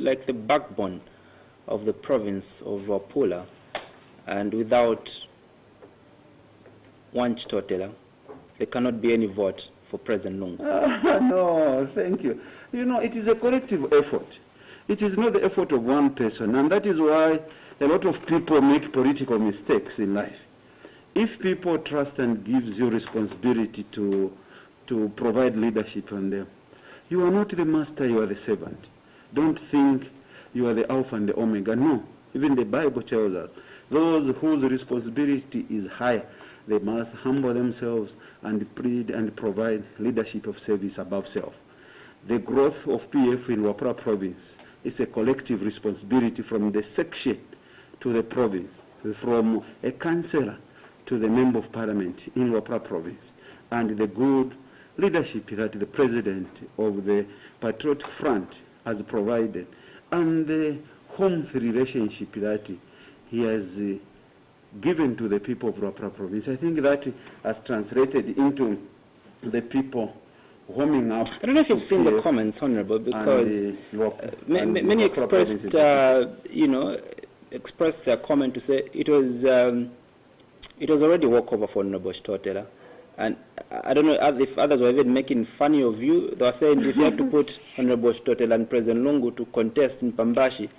like the backbone of the province of Wapula, and without one Chitotela, there cannot be any vote for President Lungu. No, thank you. You know, it is a collective effort. It is not the effort of one person, and that is why a lot of people make political mistakes in life. If people trust and gives you responsibility to provide leadership on them, you are not the master, you are the servant. Don't think you are the Alpha and the Omega. No, even the Bible tells us, those whose responsibility is higher, they must humble themselves and plead and provide leadership of service above self. The growth of PF in Wapura province is a collective responsibility from the section to the province, from a councillor to the member of parliament in Wapura province, and the good leadership that the president of the Patriotic Front has provided, and the warmth relationship that he has given to the people of Wapura province. I think that has translated into the people warming up. I don't know if you've seen the comments, Honorable, because many expressed, expressed their comment to say it was already a walkover for Honorable Chitotela. And I don't know if others were even making funny of you. They were saying if you had to put Honorable Chitotela and President Lungu to contest in Pambashi,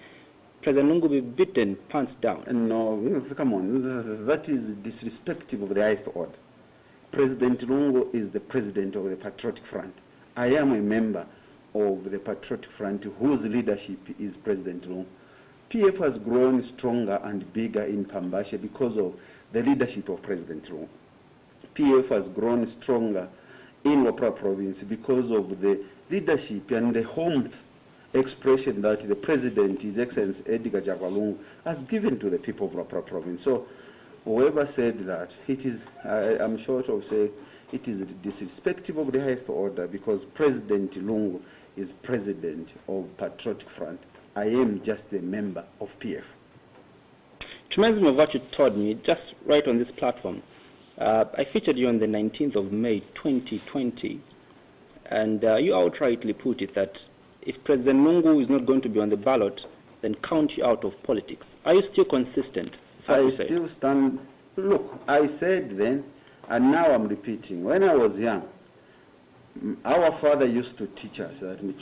President Lungu will be beaten pants down. No, come on. That is disrespectful of the highest order. President Lungu is the president of the Patriotic Front. I am a member of the Patriotic Front whose leadership is President Lungu. PF has grown stronger and bigger in Pambashi because of the leadership of President Lungu. PF has grown stronger in Wapura province because of the leadership and the warmth expression that the President, His Excellency Edgar Jagalungu, has given to the people of Wapura province. So whoever said that, it is, I'm short of saying, it is disrespectful of the highest order because President Lungu is president of Patriotic Front. I am just a member of PF. It reminds me of what you told me just right on this platform. I featured you on the 19th of May 2020, and you outrightly put it that if President Lungu is not going to be on the ballot, then count you out of politics. Are you still consistent? I still stand. Look, I said then, and now I'm repeating. When I was young, our father used to teach us that my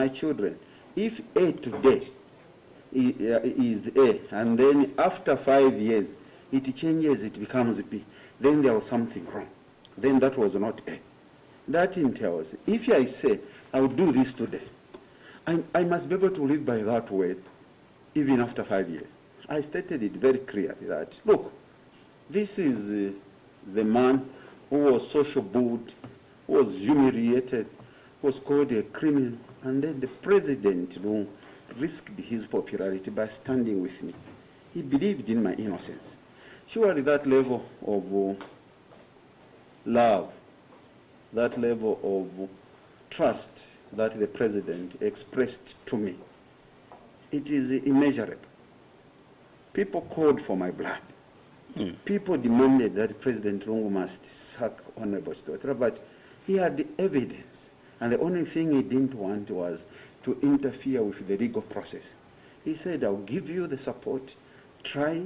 children, if A today is A, and then after 5 years, it changes, it becomes B, then there was something wrong. Then that was not A. That entails, if I say, I will do this today, I must be able to live by that word even after 5 years. I stated it very clearly that, look, this is the man who was social bullied, who was humiliated, who was called a criminal, and then the president who risked his popularity by standing with me. He believed in my innocence. Surely that level of love, that level of trust that the president expressed to me, it is immeasurable. People called for my blood. People demanded that President Lungu must sack Honorable Chitotela, but he had the evidence. And the only thing he didn't want was to interfere with the legal process. He said, I'll give you the support, try,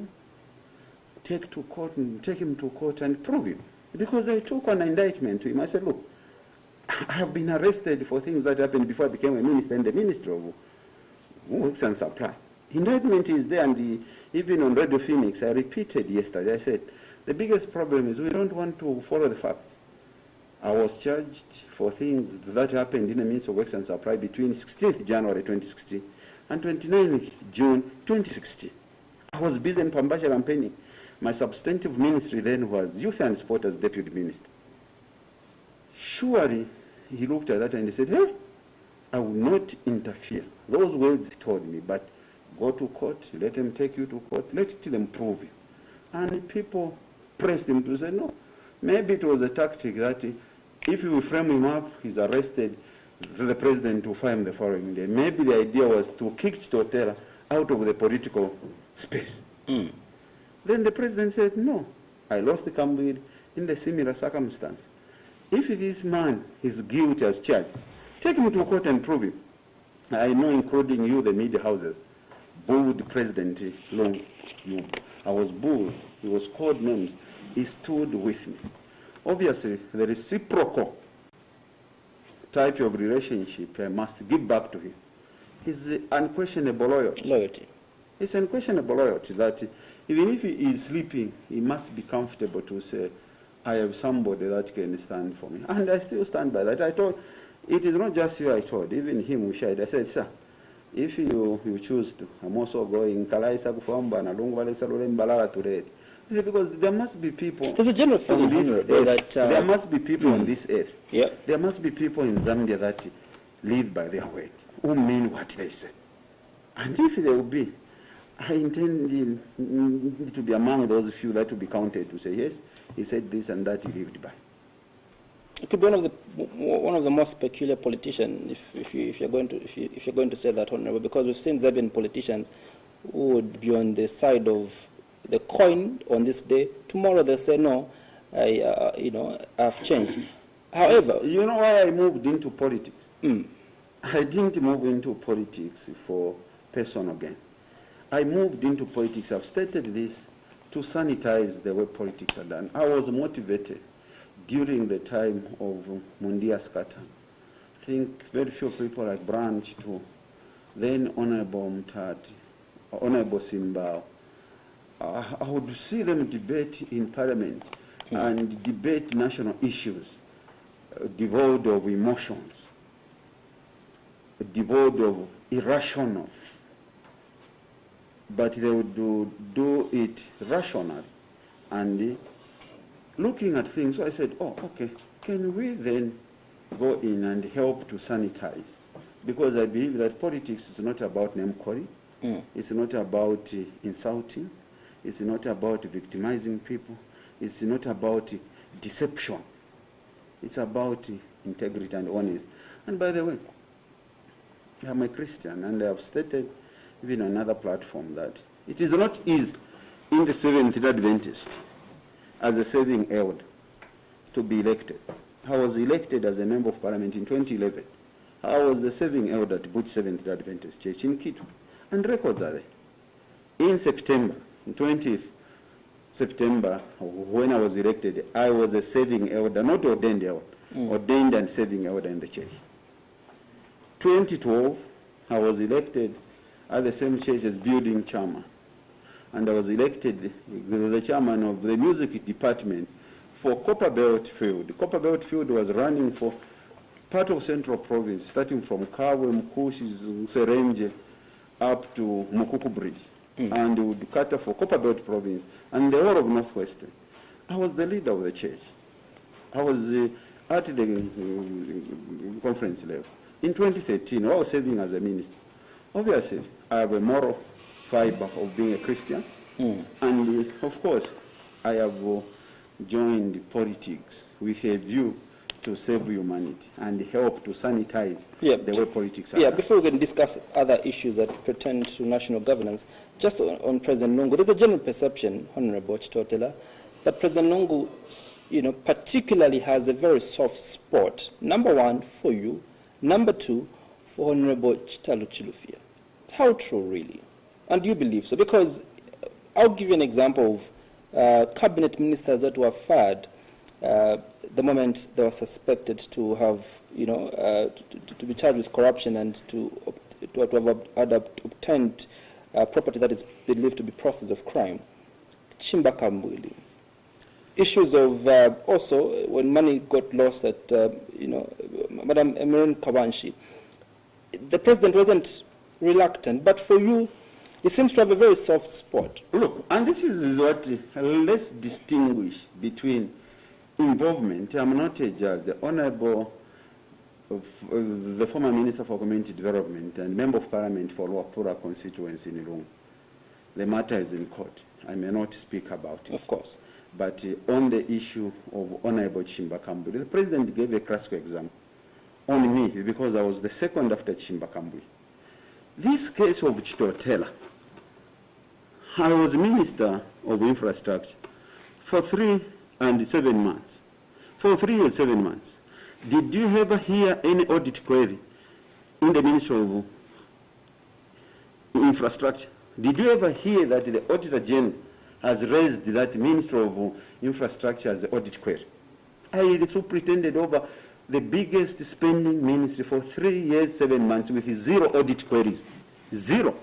take him to court and prove him. Because I took an indictment to him. I said, look, I have been arrested for things that happened before I became a minister in the Ministry of Works and Supply. Indictment is there, and even on Radio Phoenix, I repeated yesterday, I said, the biggest problem is we don't want to follow the facts. I was charged for things that happened in the Ministry of Works and Supply between 16th January 2016 and 29th June 2016. I was busy in Pambasha campaigning. My substantive ministry then was Youth and Sport as Deputy Minister. Surely, he looked at that and he said, hey, I will not interfere. Those words he told me, but go to court, let them take you to court, let them prove you. And people pressed him to say, no. Maybe it was a tactic that if you frame him up, he's arrested, the president will fire him the following day. Maybe the idea was to kick Chitotela out of the political space. Then the president said, no, I lost the Cambridge in the similar circumstance. If this man is guilty as charged, take him to court and prove him. I know, including you, the media houses, booed President Long. I was booed. He was called names. He stood with me. Obviously, the reciprocal type of relationship I must give back to him. His unquestionable loyalty. It's unquestionable loyalty that even if he is sleeping, he must be comfortable to say, I have somebody that can stand for me. And I still stand by that. I told, it is not just you I told, even him we shared. I said, sir, if you choose to, I'm also going, because there must be people. There's a general feeling that there must be people on this earth. Yeah. There must be people in Zambia that live by their word, who mean what they say. And if there will be, I intend to be among those few that will be counted to say, yes, he said this and that he lived by. It could be one of the most peculiar politicians, if you're going to say that, Honorable, because we've seen Zambian politicians who would be on the side of the coin on this day. Tomorrow they say no, I've changed. However, you know why I moved into politics? I didn't move into politics for personal gain. I moved into politics. I've stated this to sanitize the way politics are done. I was motivated during the time of Mundia's Katan. I think very few people like Branch to then Honorable Mtati, Honorable Simbao. I would see them debate in Parliament and debate national issues devoid of emotions, devoid of irrational. But they would do it rationally and looking at things. So I said, oh, okay, can we then go in and help to sanitize? Because I believe that politics is not about name calling. It's not about insulting. It's not about victimizing people. It's not about deception. It's about integrity and honesty. And by the way, I'm a Christian, and I have stated even on another platform that it is not easy in the Seventh-day Adventist as a serving elder to be elected. I was elected as a member of Parliament in 2011. I was the serving elder at Butch Seventh-day Adventist Church in Kitu. And records are there. In September, 20th September, when I was elected, I was a serving elder, not ordained elder, ordained and serving elder in the church. 2012, I was elected at the same church as building chairman. And I was elected the chairman of the music department for Copperbelt Field. Copperbelt Field was running for part of Central Province, starting from Kabwe, Mkushi, Serenje, up to Mukuku Bridge. And would cater for Copperbelt Province and the whole of Northwestern. I was the leader of the church. I was at the conference level. In 2013, I was serving as a minister. Obviously, I have a moral fiber of being a Christian. And of course, I have joined politics with a view to save humanity and help to sanitize the way politics are. Yeah, before we can discuss other issues that pertain to national governance, just on President Nungu, there's a general perception, Honorable Chitotela, that President Nungu, particularly has a very soft spot. Number one, for you. Number two, for Honorable Chitalu Chilufya. How true, really? And do you believe so? Because I'll give you an example of cabinet ministers that were fired the moment they were suspected to have, to be charged with corruption and to have obtained property that is believed to be process of crime. Chimba Kambwili. Issues of also when money got lost at, Madam Emerin Kabanshi. The president wasn't reluctant, but for you, he seems to have a very soft spot. Look, and this is what, let's distinguish between involvement. I'm not a judge. The Honorable, the former Minister for Community Development and Member of Parliament for Luapura constituency in Irungu. The matter is in court. I may not speak about it. Of course. But on the issue of Honorable Chimbakambwe, the President gave a classical example on me because I was the second after Chimbakambwe. This case of Chitotela, I was Minister of Infrastructure for 3 and 7 months. For 3 and 7 months. Did you ever hear any audit query in the Ministry of infrastructure. Did you ever hear that the Auditor General has raised that Minister of Infrastructure as the audit query? I superintended over the biggest spending ministry for 3 years, 7 months with 0 audit queries. 0.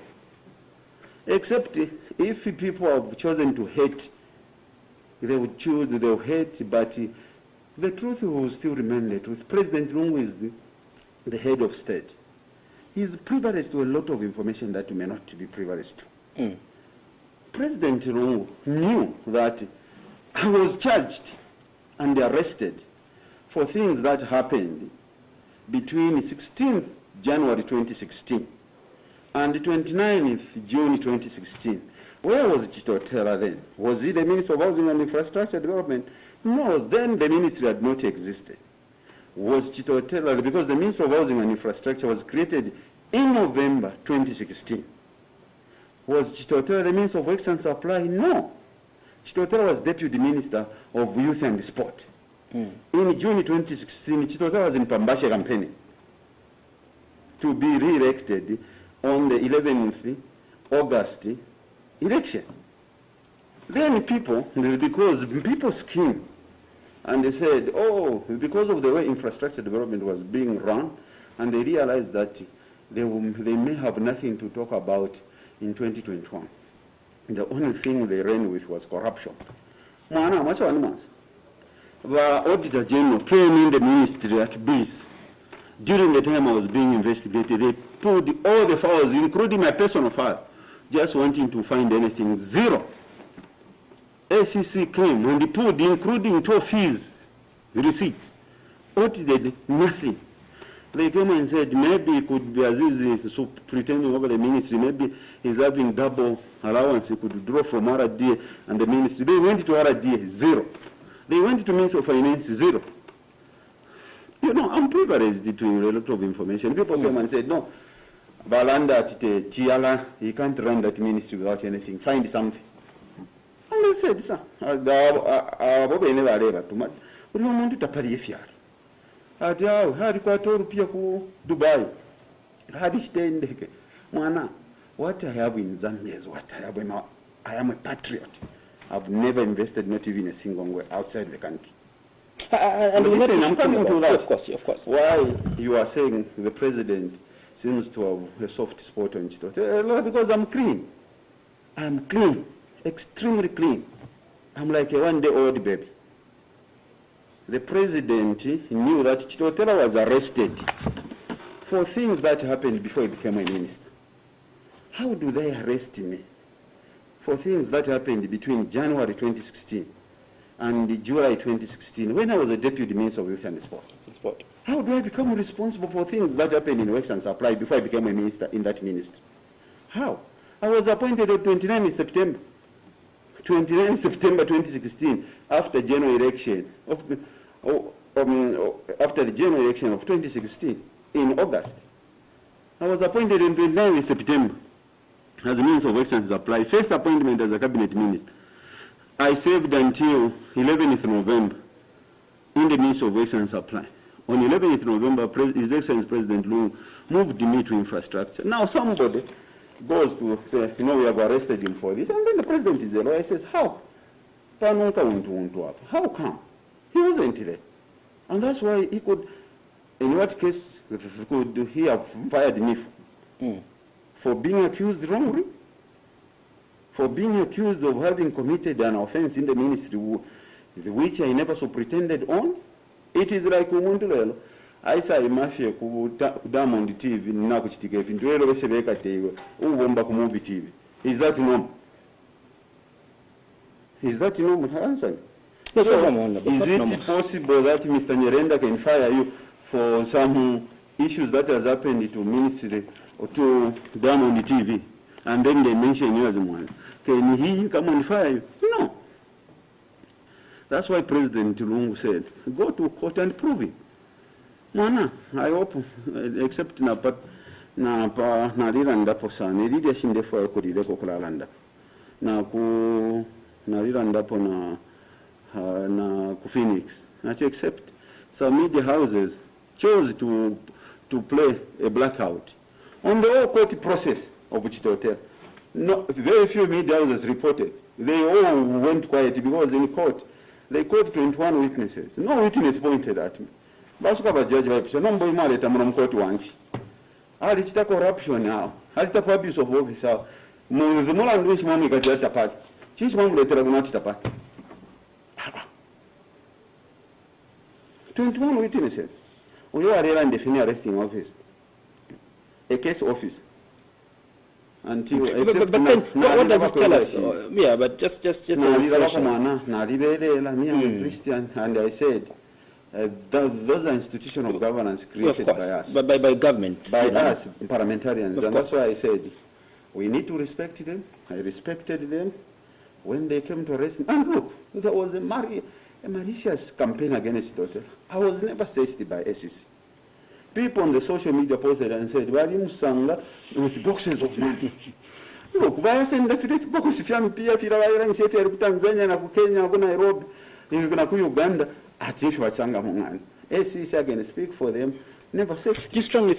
Except if people have chosen to hate, they would choose, they will hate, but the truth will still remain the truth. President Lungu is the head of state. He's privileged to a lot of information that may not be privileged to. President Lungu knew that I was charged and arrested for things that happened between 16th January 2016 and 29th June 2016. Where was Chitotela then? Was he the Minister of Housing and Infrastructure Development? No, then the ministry had not existed. Was Chitotela, because the Minister of Housing and Infrastructure was created in November 2016. Was Chitotela the Minister of Works and Supply? No. Chitotela was Deputy Minister of Youth and Sport. In June 2016, Chitotela was in Pambashe campaigning to be re-elected on the 11th August election. Then because people schemed, and they said, oh, because of the way infrastructure development was being run, and they realized that they may have nothing to talk about in 2021. The only thing they ran with was corruption. The Auditor General came in the ministry like this. During the time I was being investigated, they pulled all the files, including my personal file, just wanting to find anything. 0. ACC came and they pulled, including 2 fees, receipts. Audited nothing. They came and said maybe it could be Aziz is pretending over the ministry, maybe he's having double allowance, he could draw from RDA and the ministry. They went to RDA, 0. They went to Ministry of Finance, 0. You know, I'm privileged to a lot of information. People came and said, no, Balanda Tiala, he can't run that ministry without anything. Find something. And they said, sir, Bob never ever too much. We don't want to tapari if you are. Had Quator Piaku, Dubai. Had stayed Mana, what I have in Zambia is what I have in I am a patriot. I've never invested not even a single way outside the country. And listen, I'm coming to that. Of course. Why you are saying the president seems to have a soft spot on Chitotela? Because I'm clean. I'm clean, extremely clean. I'm like a one-day-old baby. The president knew that Chitotela was arrested for things that happened before he became a minister. How do they arrest me? For things that happened between January 2016 and July 2016, when I was a Deputy Minister of Youth and Sport. How do I become responsible for things that happened in Works and Supply before I became a minister in that ministry? How? I was appointed on 29 September 2016, after general election after the general election of 2016 in August. I was appointed on 29 September as a Minister of Works and Supply. First appointment as a cabinet minister. I served until 11th November in the Ministry of Works and Supply. On 11th November, His Excellency President Lungu moved me to infrastructure. Now somebody goes to say, you know, we have arrested him for this, and then the president is a lawyer. He says, how? How come? He wasn't there. And that's why he could, in what case could he have fired me for being accused wrongly? For being accused of having committed an offense in the ministry which I never so pretended on? It is like umuntu I say mafia ku Diamond TV na kuchitika vintu lero besebeka tewe ubomba ku Muvi TV. Is that normal? Is that normal? Answer. Yes, so, normal, is it possible that Mr. Nyerenda can fire you for some issues that has happened to ministry or to Diamond TV, and then they mention you as one? Can he come and fire you? No. That's why President Lungu said, go to court and prove it. Mana, I hope, except na rira ndapo sana, niridi ashindefu ya kurireko kulalanda. Na rira ndapo na ku Phoenix. Not except some media houses chose to play a blackout on the whole court process. of Chitotela. No, very few media houses reported. They all went quiet because in court, they called 21 witnesses. No witness pointed at me. Basuka ba judge wa no mboyi mwaleta muno mukoti wanchi. Ali chita corruption now. Ali chita abuse of office now. Mu mulandu wishi mwamu ikati tapati. Chichi mwamu letera kunati tapati. 21 witnesses. Uyo arela ndefini arresting office. A case office. Until but then what does this tell us? Yeah, but just a refresher. Me, I'm a Christian, and I said those are institutional governance created by us. But by government. By us, parliamentarians. And that's why I said we need to respect them. I respected them when they came to arrest me. And look, there was a malicious campaign against Chitotela. I was never seized by SEC. People on the social media posted and said, "Wali musanga with boxes of money." Look, why send the boxes if I'm Pia, Fira, if you're Tanzania, na Kenya, na Nairobi, you're going to Uganda, at if what's Sangamungan. SEC, I can speak for them, never said. Do you strongly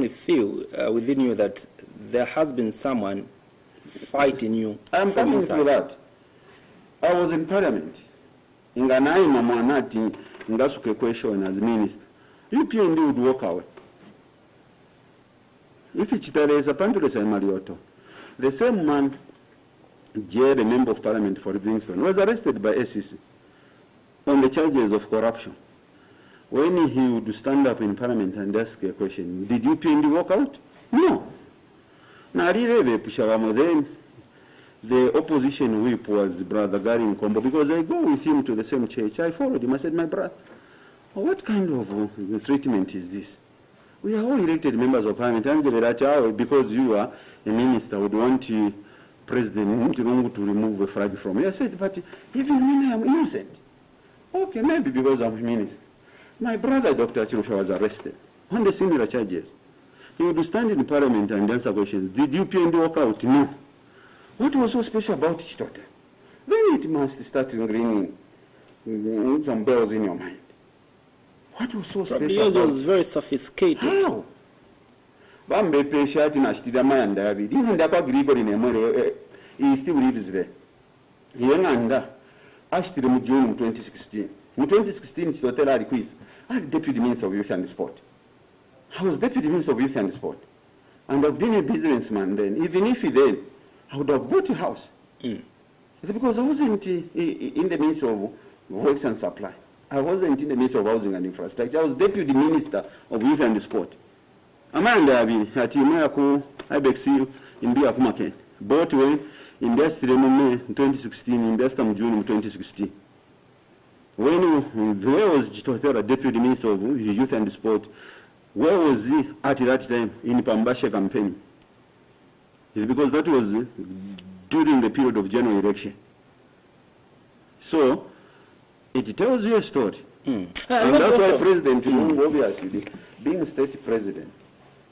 feel within you that there has been someone fighting you? I'm coming to that. I was in Parliament. Inganai Mamanati, Ngasuke question as minister. UPND would walk away. If Chitotela is a Pandulesa Marioto, the same man, Jay, the member of parliament for Livingston, was arrested by SEC on the charges of corruption. When he would stand up in parliament and ask a question, did UPND walk out? No. Then the opposition whip was Brother Gary Nkombo, because I go with him to the same church. I followed him. I said, my brother, what kind of treatment is this? We are all elected members of parliament, and because you are a minister, would want President Ntirungu to remove a flag from you. I said, but even when I am innocent, okay, maybe because I'm a minister. My brother, Dr. Chirufya, was arrested on the similar charges. He would stand in parliament and answer questions. Did UPND walk out? No. What was so special about Chitotela? Then it must start ringing some bells in your mind. What was so special? Because it was very sophisticated. How? Bambe Peshati Nashtidama and David. Even the Grigory Nemore, he still lives there. Yanga asked him in June 2016. In 2016, Chitotela request. I was Deputy Minister of Youth and Sport. I was Deputy Minister of Youth and Sport. And I've been a businessman then. Even if then, I would have bought a house. Because I wasn't in the Ministry of Works and Supply. I wasn't in the Ministry of Housing and Infrastructure. I was Deputy Minister of Youth and Sport. Amanda Abi, Atimaku, Ibexil, India Kumake. Both way, Industry May 2016, Industry June 2016. When there was Chitotela, Deputy Minister of Youth and Sport, where was he at that time in Pambasha campaign? Because that was during the period of general election. So, it tells you a story. And that's why President Lungu, obviously, being state president,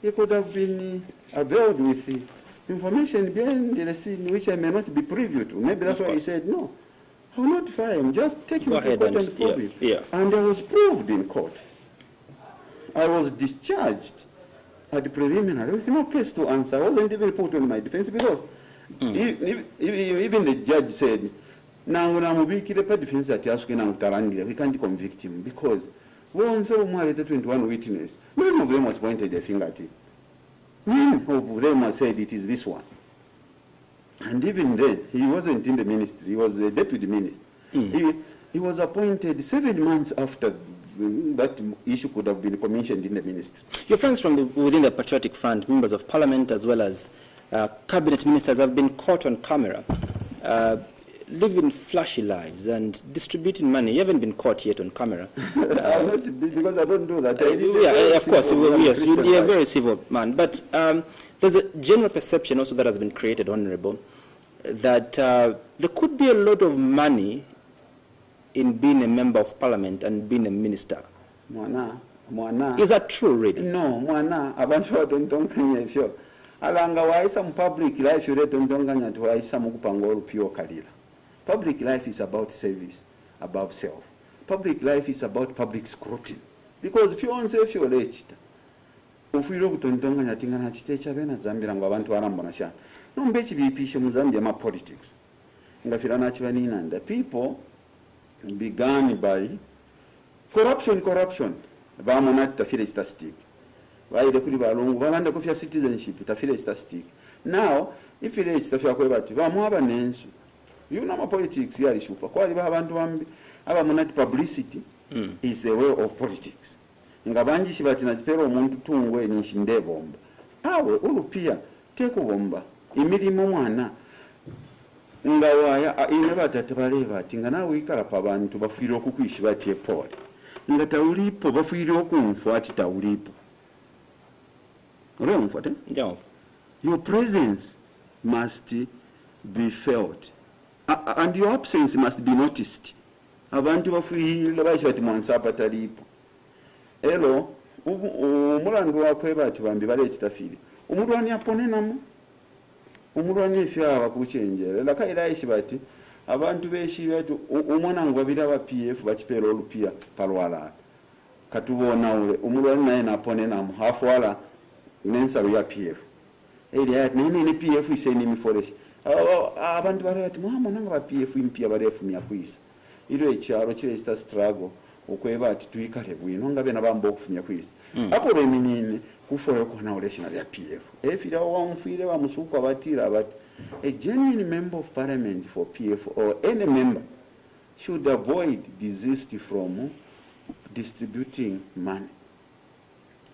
he could have been availed with information behind the scene which I may not be privy to. Maybe that's why he said, no, I will not fire him, just take him to court and prove it. Yeah. And I was proved in court. I was discharged at the preliminary with no case to answer. I wasn't even put on my defense because even the judge said, now we can't convict him because once 21 witnesses, none of them was pointed a finger at him. None of them has said it is this one. And even then, he wasn't in the ministry, he was a deputy minister. He was appointed 7 months after that issue could have been commissioned in the ministry. Your friends from within the Patriotic Front, members of parliament as well as cabinet ministers have been caught on camera living flashy lives and distributing money. You haven't been caught yet on camera. Because I don't do that. Yeah, of course, yes, you're a very civil man. But there's a general perception also that has been created, Honorable, that there could be a lot of money in being a member of parliament and being a minister. Mwana. Is that true, really? No, mwana. Abantu don't kanya alanga waisa mu public life yule tondonganya to waisa mu kupanga olupio kalira. Public life is about service, above self. Public life is about public scrutiny. Because if you want to say if you're late, ufuire okutontonganya tingana kite kyabena zambira ngo abantu barambona sha nombe ekibipishe mu Zambia ma politics ngafira nakibanina and the people began by corruption bamona tafire statistic baide kuri balongo balanda kufya citizenship tafire statistic now if it is tafya ko bati bamwaba nensu ma politics yali shupa kwali abantu bambi abamona publicity is the way of politics ngabanjishi bati nakipera omuntu tungwe nishinde bomba awe ulupia tekubomba imirimo mwana ngawaya ine batatu baleva ati nga nawe ikala pa bantu bafuire okukwishi bati epole nga taulipo bafuire okunfu ati taulipo olwemfu ate your presence must be felt and your absence must be noticed abantu bafuire bachi bati mwansapa talipo elo umulandu wakweba ati bambi bale ekitafiri umulwani apone namu umulwani efya bakuchenjera la kaira ishi bati abantu beshi bati umwana ngwabira ba PF bakipera olupia palwala katubona ule umulwani naye napone namu hafwala nensalo ya PF eli ya nini PF iseni miforeshi abantu bale bati mama nanga ba PF impia bale efumya kwisa ilo ekyaro kire sta struggle okweba ati tuikale bwino ngabe nabamba okufumya kwisa apo beminine kufoyo kona oleshina ya PF efira wamfire bamusuka batira bati a genuine member of parliament for PF or any member should avoid desist from distributing money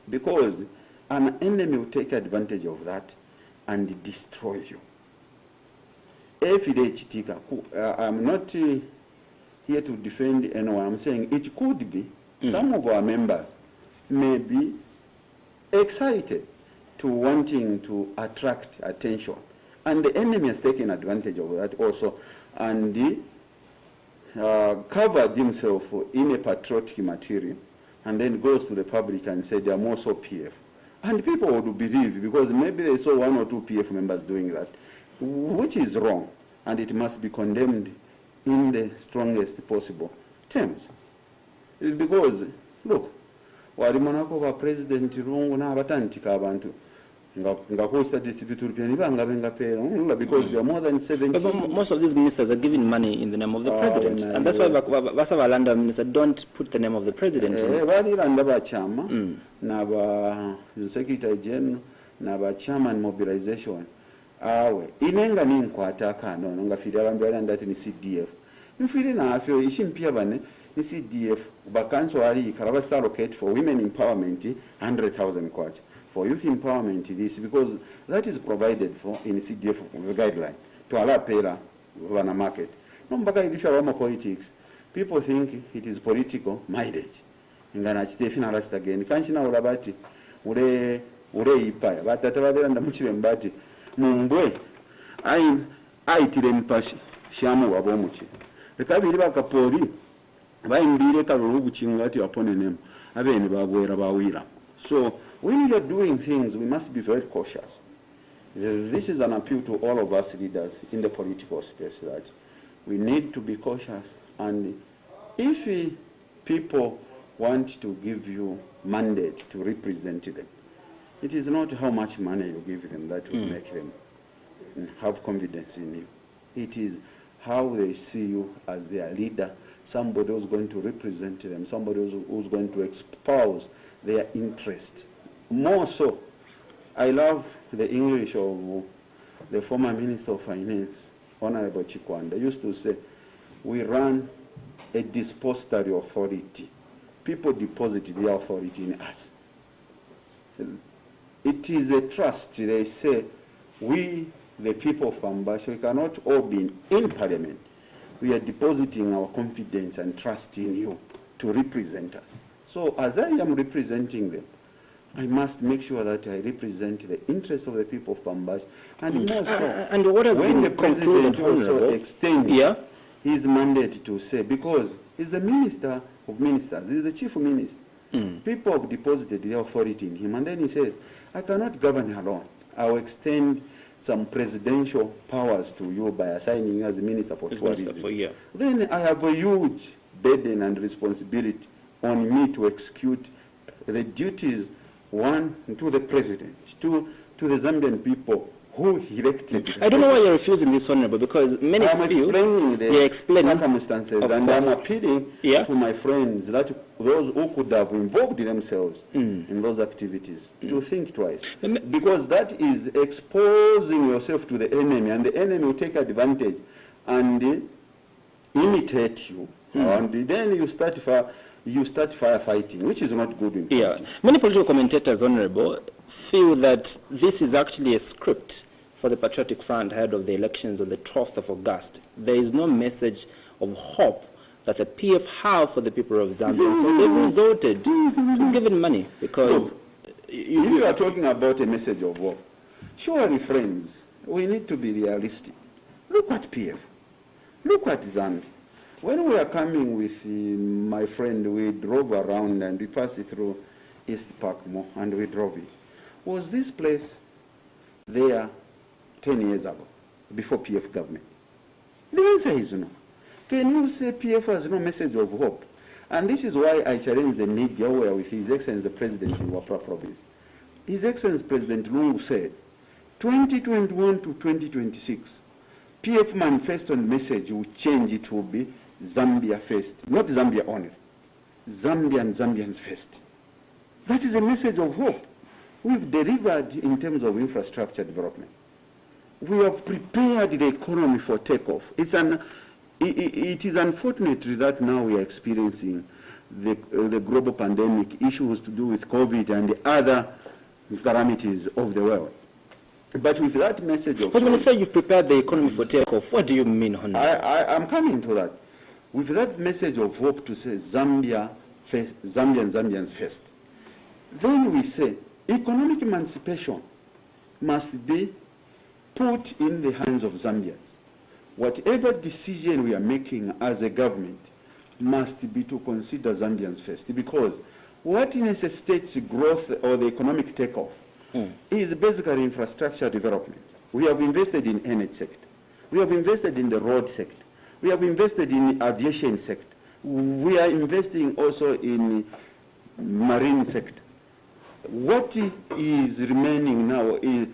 because an enemy will take advantage of that and destroy you. Efire chitika I'm not here to defend anyone. I'm saying it could be some of our members may be excited to wanting to attract attention, and the enemy has taken advantage of that also, and covered himself in a patriotic material, and then goes to the public and said I'm also PF, and people would believe because maybe they saw one or two PF members doing that, which is wrong, and it must be condemned in the strongest possible terms. It's because, look, walimonako ba president rungu na abatantika abantu nga costa distributor pia nibanga benga pera because there are more than 70. But most of these ministers are giving money in the name of the president, and that's why Vasavalanda minister don't put the name of the president in. Bali randa ba chama na ba secretary general na ba chairman mobilization awe inenga ninkwata kano nga fira abantu balanda ati ni CDF mfiri na afyo ishimpia bane ni CDF bakanso ali karabasa allocate for women empowerment 100,000 kwacha for youth empowerment this because that is provided for in CDF guideline to allow pera wana market no mpaka ilisha wama politics people think it is political mileage ngana chitefi na rasta again kanchina ulabati ule ipaya batata badelanda muchibe mbati mumbwe aitire mpashi shamu wabomuchi rekabiri bakapori bayimbire kalulu buchingati apone nemo abene babwera bawira. So when you are doing things we must be very cautious. This is an appeal to all of us leaders in the political space that we need to be cautious, and if people want to give you mandate to represent them, it is not how much money you give them that will make them have confidence in you. It is how they see you as their leader, somebody who's going to represent them, somebody who's going to espouse their interest. More so, I love the English of the former Minister of Finance, Honorable Chikwanda. They used to say, we run a depository authority. People deposit their authority in us. It is a trust. They say, we, the people of Pambasha, we cannot all be in Parliament. We are depositing our confidence and trust in you to represent us. So as I am representing them, I must make sure that I represent the interests of the people of Pambasha. And more so, and what has when been the president also extends his mandate to say, because he's the minister of ministers, he's the chief minister. People have deposited their authority in him, and then he says, I cannot govern alone. I will extend some presidential powers to you by assigning you as a minister for tourism. Then I have a huge burden and responsibility on me to execute the duties One, to the president, to the Zambian people who elected. I don't know why you're refusing this, Honorable, because many I'm feel explaining the you're explaining, circumstances, of and course. I'm appealing to my friends, that those who could have involved themselves in those activities, to think twice. Because that is exposing yourself to the enemy, and the enemy will take advantage and imitate you, and then you start firefighting, which is not good in politics. Many political commentators, Honorable, feel that this is actually a script for the Patriotic Front ahead of the elections on the 12th of August. There is no message of hope that the PF have for the people of Zambia, so they've resorted to giving money because... if you are talking about a message of hope, surely, friends, we need to be realistic. Look at PF. Look at Zambia. When we are coming with my friend, we drove around and we passed through East Park Mall and we drove it. Was this place there 10 years ago, before PF government? The answer is no. Can you say PF has no message of hope? And this is why I challenge the media who are with His Excellency the President in Wapra province. His Excellency President Lungu said, 2021 to 2026, PF manifesto and message will change. It will be Zambia first, not Zambia only. Zambia and Zambians first. That is a message of hope. We've delivered in terms of infrastructure development. We have prepared the economy for takeoff. It is unfortunate that now we are experiencing the global pandemic, issues to do with COVID and the other calamities of the world. But with that message of... But when you say you've prepared the economy for takeoff, what do you mean, Honorable? I'm coming to that. With that message of hope to say Zambia first, Zambia and Zambians first, then we say economic emancipation must be put in the hands of Zambians. Whatever decision we are making as a government must be to consider Zambians first, because what necessitates growth or the economic takeoff is basically infrastructure development. We have invested in energy sector. We have invested in the road sector. We have invested in aviation sector. We are investing also in marine sector. What is remaining now is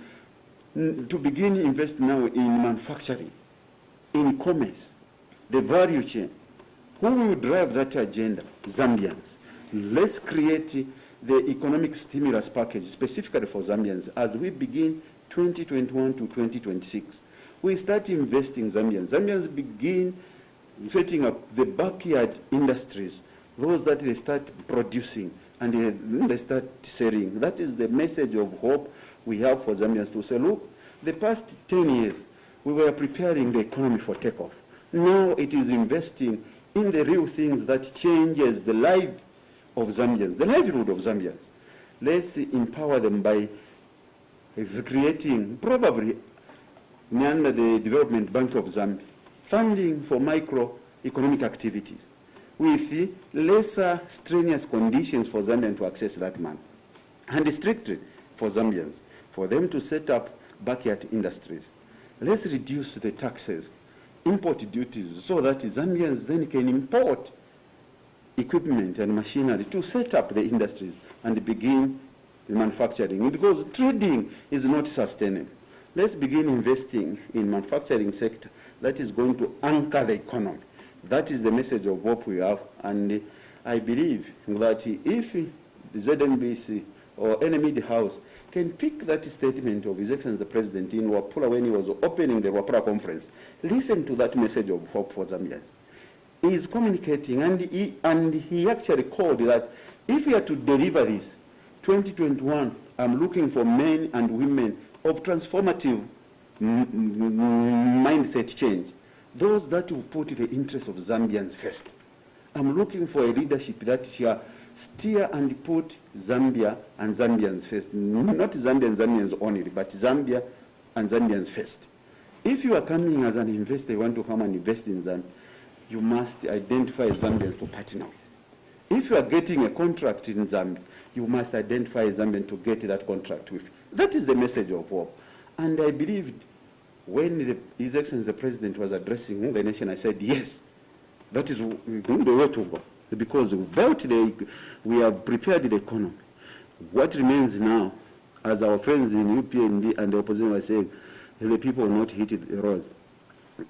to begin investing now in manufacturing, in commerce, the value chain. Who will drive that agenda? Zambians. Let's create the economic stimulus package specifically for Zambians as we begin 2021 to 2026. We start investing Zambians. Zambians begin setting up the backyard industries, those that they start producing and they start selling. That is the message of hope we have for Zambians to say, look, the past 10 years, we were preparing the economy for takeoff. Now it is investing in the real things that changes the life of Zambians, the livelihood of Zambians. Let's empower them by creating, probably under the Development Bank of Zambia, funding for microeconomic activities with lesser strenuous conditions for Zambians to access that money, and strictly for Zambians, for them to set up backyard industries. Let's reduce the taxes, import duties, so that Zambians then can import equipment and machinery to set up the industries and begin the manufacturing, because trading is not sustainable. Let's begin investing in manufacturing sector that is going to anchor the economy. That is the message of hope we have, and I believe that if the ZNBC or any media house can pick that statement of His Excellency the President in Wapura when he was opening the Wapura conference, listen to that message of hope for Zambians. He is communicating, and he actually called that if we are to deliver this, 2021, I'm looking for men and women of transformative mindset change, those that will put the interests of Zambians first. I'm looking for a leadership that shall steer and put Zambia and Zambians first, not Zambia and Zambians only, but Zambia and Zambians first. If you are coming as an investor, you want to come and invest in Zambia, you must identify Zambians to partner with. If you are getting a contract in Zambia, you must identify Zambians to get that contract with. That is the message of hope. And I believed when His Excellency the President was addressing the nation, I said, yes, that is the way to go. Because without we have prepared the economy. What remains now, as our friends in UPND and the opposition were saying, the people will not hit the roads.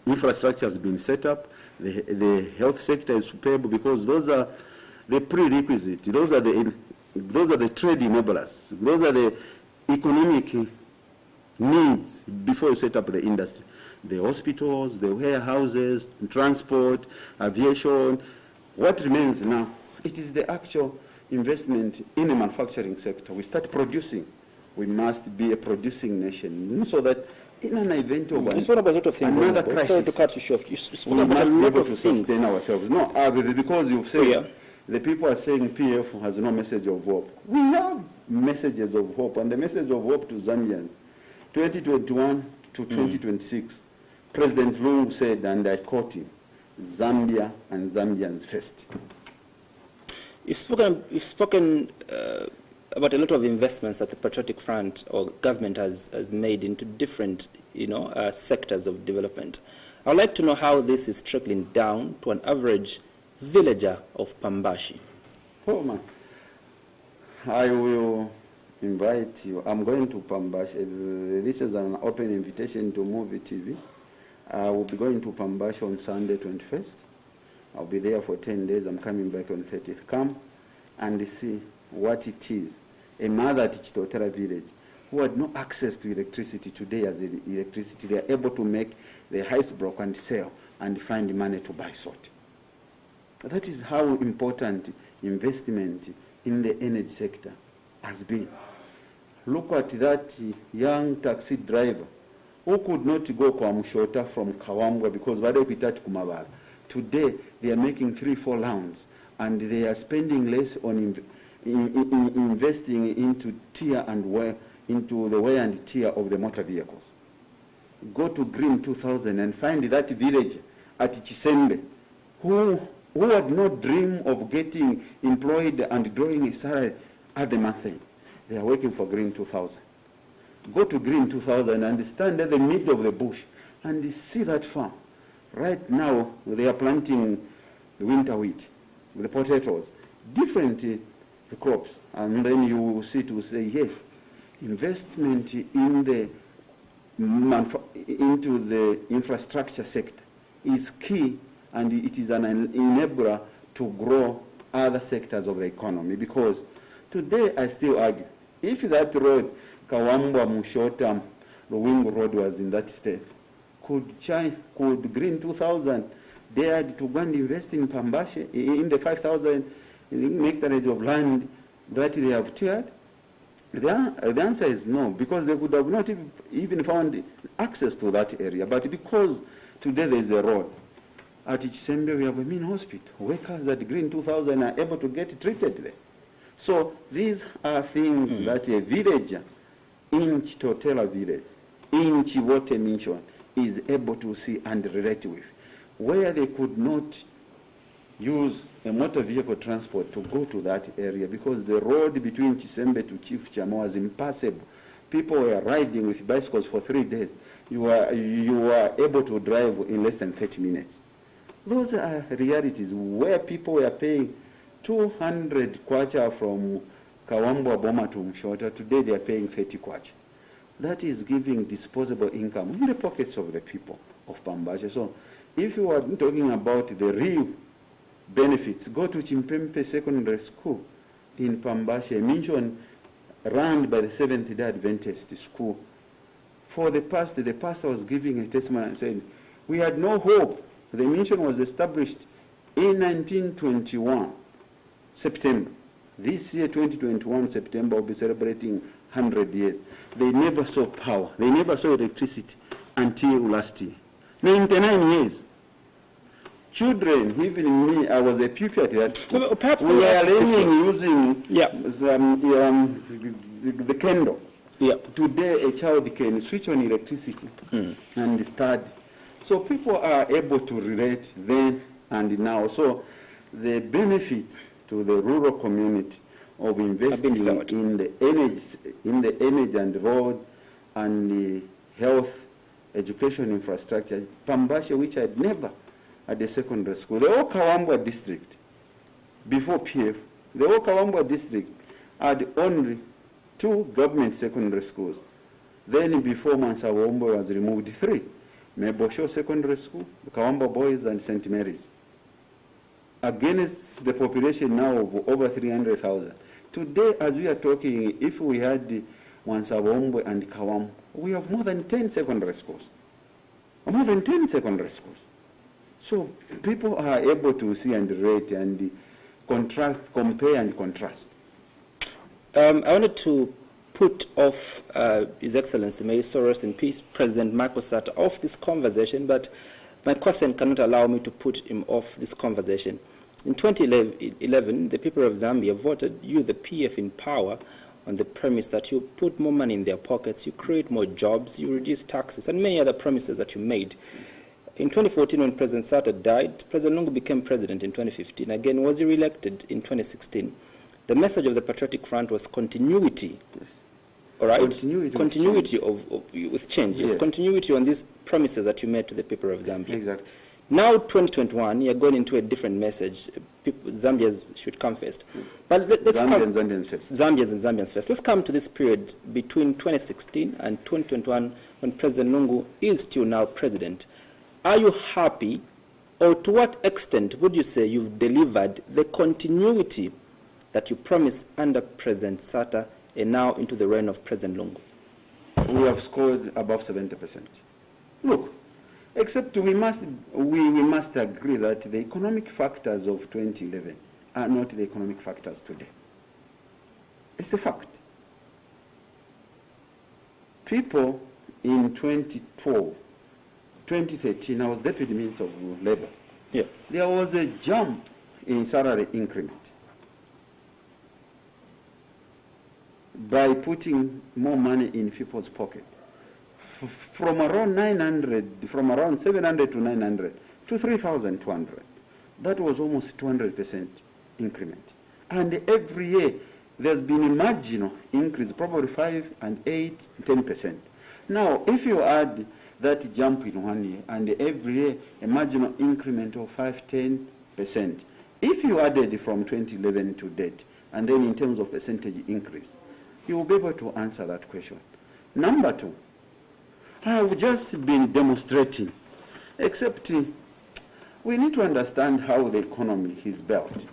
Infrastructure has been set up. The health sector is superb because those are the prerequisites. Those are the trade enablers. Those are the economic needs before you set up the industry. The hospitals, the warehouses, transport, aviation. What remains now? It is the actual investment in the manufacturing sector. We start producing. We must be a producing nation so that in an event of you spoke about a lot of things. another Sorry crisis, to cut you short. You spoke we about a must be lot able of to things. sustain ourselves. No, because you've said, Yeah. the people are saying PF has no message of hope. We have messages of hope, and the message of hope to Zambians, 2021 to 2026, President Lungu said, and I quote him, Zambia and Zambians first. You've spoken about a lot of investments that the Patriotic Front or government has made into different, sectors of development. I'd like to know how this is trickling down to an average villager of Pambashi. Oh, man. I will invite you. I'm going to Pambashi. This is an open invitation to Muvi TV. I will be going to Pambashi on Sunday 21st. I'll be there for 10 days. I'm coming back on 30th. Come and see what it is. A mother at Chitotela village who had no access to electricity today has electricity. They are able to make the ice block and sell and find money to buy salt. That is how important investment in the energy sector has been. Look at that young taxi driver who could not go kwa Mshota from Kawambwa because Vade Pitati Kumabara. Today, they are making 3-4 rounds, and they are spending less on investing into tier and wear, into the wear and tear of the motor vehicles. Go to Green 2000 and find that village at Chisembe who had no dream of getting employed and drawing a salary at the month end. They are working for Green 2000. Go to Green 2000 and stand at the middle of the bush and see that farm. Right now, they are planting the winter wheat, the potatoes, different crops. And then you will see to say, yes, investment in into the infrastructure sector is key, and it is an enabler to grow other sectors of the economy. Because today, I still argue, if that road, Kawambwa, Mushota, Ruwingu Road was in that state, could Green 2000 dared to go and invest in Pambashi in the 5,000 hectares of land that they have cleared? The answer is no, because they could have not even found access to that area. But because today there is a road, at Chisembe we have a main hospital. Workers at Green 2000 are able to get treated there. So these are things that a villager in Chitotela village, in Chivote Mission, is able to see and relate with, where they could not use a motor vehicle transport to go to that area because the road between Chisembe to Chief Chamo was impassable. People were riding with bicycles for 3 days. You were able to drive in less than 30 minutes. Those are realities where people were paying 200 kwacha from Kawambwa Boma to Mshota. Today they are paying 30 kwacha. That is giving disposable income in the pockets of the people of Pambashi. So if you are talking about the real benefits, go to Chimpempe Secondary School in Pambashi, a mission run by the Seventh-day Adventist School. For the pastor was giving a testimony and saying, we had no hope. The mission was established in 1921, September. This year, 2021, September, will be celebrating 100 years. They never saw power. They never saw electricity until last year. 99 years. Children, even me, I was a pupil at that school. Perhaps we were learning using the candle. Yep. Today, a child can switch on electricity and study. So people are able to relate then and now. So the benefit to the rural community of investing in the energy and road and the health, education infrastructure, Pambashi, which had never had a secondary school. The whole Kawambwa district, before PF, the whole Kawambwa district had only 2 government secondary schools. Then before Mansawombo was removed, 3. Mebosho Secondary School, Kawamba Boys and St. Mary's. Against the population now of over 300,000. Today, as we are talking, if we had Mansawombo and Kawam, we have more than 10 secondary schools. More than 10 secondary schools. So people are able to see and rate and contrast, compare and contrast. I wanted to put off His Excellency, may he so rest in peace, President Michael Sata, off this conversation, but my question cannot allow me to put him off this conversation. In 2011, the people of Zambia voted you, the PF, in power on the premise that you put more money in their pockets, you create more jobs, you reduce taxes, and many other promises that you made. In 2014, when President Sata died, President Lungu became president in 2015. Again, was he re-elected in 2016? The message of the Patriotic Front was continuity. Yes. All right? Continuity with change. Yes. Yes. Continuity on these promises that you made to the people of Zambia. Exactly. Now, 2021, you're going into a different message. People, Zambians should come first. But let's Zambians first. Zambians and Zambians first. Let's come to this period between 2016 and 2021 when President Lungu is still now president. Are you happy, or to what extent would you say you've delivered the continuity that you promised under President Sata and now into the reign of President Lungu? We have scored above 70%. Look, except we must agree that the economic factors of 2011 are not the economic factors today. It's a fact. People in 2012, 2013, I was Deputy Minister of Labour. Yeah. There was a jump in salary increment by putting more money in people's pocket. From around 700 to 900 to 3,200. That was almost 200% increment. And every year, there's been a marginal increase, probably 5 and 8, 10%. Now, if you add that jump in 1 year, and every year a marginal increment of 5, 10%, if you added from 2011 to date, and then in terms of percentage increase, you will be able to answer that question. Number 2, I have just been demonstrating, except we need to understand how the economy is built.